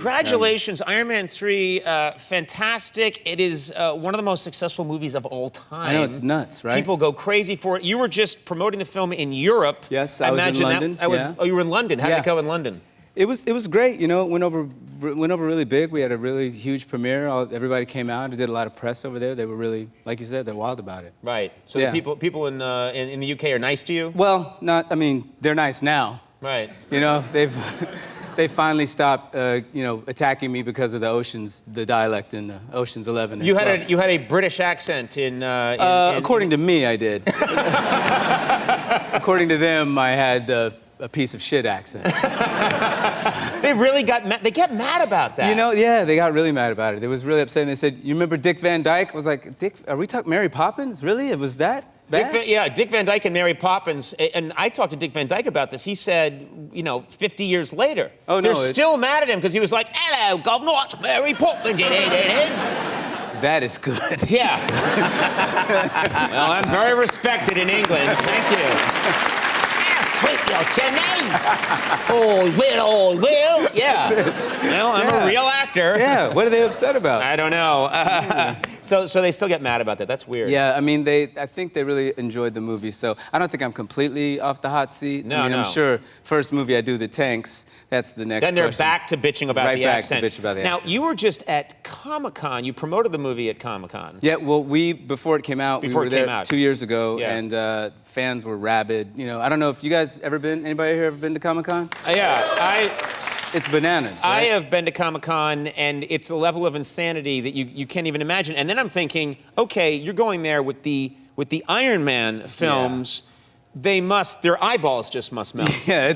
Congratulations, Iron Man 3, fantastic. It is one of the most successful movies of all time. I know, it's nuts, right? People go crazy for it. You were just promoting the film in Europe. Yes, I was in London. Oh, you were in London. How did it go in London? It was great. You know, it went over really big. We had a really huge premiere. Everybody came out. I did a lot of press over there. They were really, like you said, they're wild about it. Right. So the people in the UK are nice to you? Well, I mean, they're nice now. Right. You know, they finally stopped, attacking me because of the dialect in Ocean's 11. And you had a British accent in according to me, I did. According to them, I had a piece of shit accent. They really got mad. They get mad about that. You know, yeah, they got really mad about it. It was really upsetting. They said, "You remember Dick Van Dyke?" I was like, "Dick? Are we talking Mary Poppins? Really? It was that bad?" Dick Van Dyke and Mary Poppins. And I talked to Dick Van Dyke about this. He said, 50 years later, they're still mad at him because he was like, "Hello, governor, it's Mary Poppins." That is good. Yeah. Well, I'm very respected in England. Thank you. Sweet your chimney. All will. Yeah. Well, I'm a real actor. Yeah. What are they upset about? I don't know. So they still get mad about that. That's weird. Yeah. I mean, I think they really enjoyed the movie. So I don't think I'm completely off the hot seat. No, I'm sure first movie I do the tanks. That's the next. Then they're question. back to bitching about the accent. Right back to bitch about the accent. Now you were just at ComicCon. You promoted the movie at ComicCon. Yeah. Well, before it came out, we were there 2 years ago, and fans were rabid. You know, I don't know if you guys anybody here ever been to ComicCon? Yeah, It's bananas, right? I have been to ComicCon, and it's a level of insanity that you can't even imagine. And then I'm thinking, okay, you're going there with the Iron Man films. Yeah. Their eyeballs just must melt. Yeah,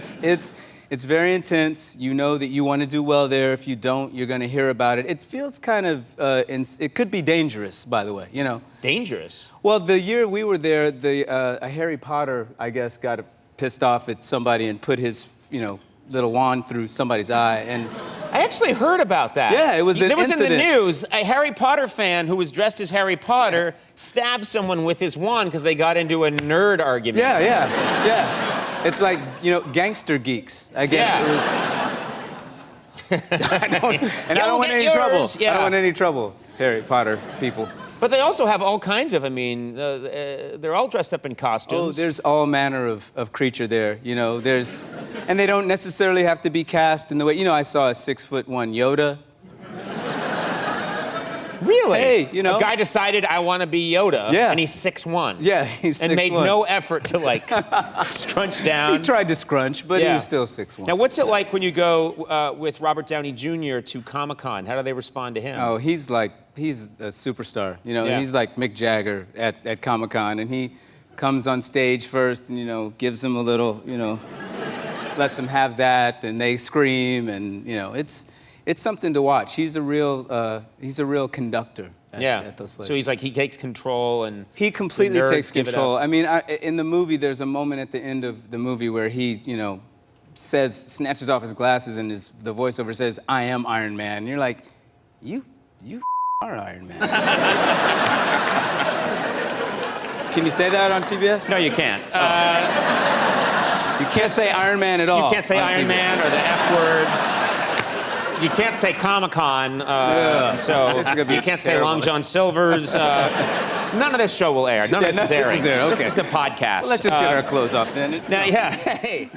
it's very intense. You know that you want to do well there. If you don't, you're going to hear about it. It feels kind of, it could be dangerous, by the way, you know. Dangerous? Well, the year we were there, a Harry Potter, I guess, got pissed off at somebody and put his, little wand through somebody's eye, and I actually heard about that. Yeah, it was an incident. In the incident. news, a Harry Potter fan who was dressed as Harry Potter stabbed someone with his wand because they got into a nerd argument. Yeah. It's like, gangster geeks, I guess it was. I don't want any trouble. Yeah. I don't want any trouble, Harry Potter people. But they also have all kinds of, they're all dressed up in costumes. Oh, there's all manner of creature there, and they don't necessarily have to be cast in the way, I saw a 6'1" Yoda. Really? Hey, A guy decided, I want to be Yoda, and he's 6'1". Yeah, he's 6'1". And made no effort to, scrunch down. He tried to scrunch, but he was still 6'1". Now, what's it like when you go with Robert Downey Jr. to Comic-Con? How do they respond to him? Oh, he's a superstar. He's like Mick Jagger at Comic-Con, and he comes on stage first and, gives them a little, lets them have that, and they scream, and, it's something to watch. He's a real conductor at those places. So he takes control and he completely takes control. In the movie, there's a moment at the end of the movie where he, snatches off his glasses and the voiceover says, "I am Iron Man." And you're like, you are Iron Man. Can you say that on TBS? No, you can't. You can't say Iron Man at all. You can't say Iron Man or the F word. You can't say Comic-Con, so you can't say Long John Silver's. None of this show will air. None of this is airing. This is airing. Okay. This is the podcast. Well, let's just get our clothes off then. Now, hey.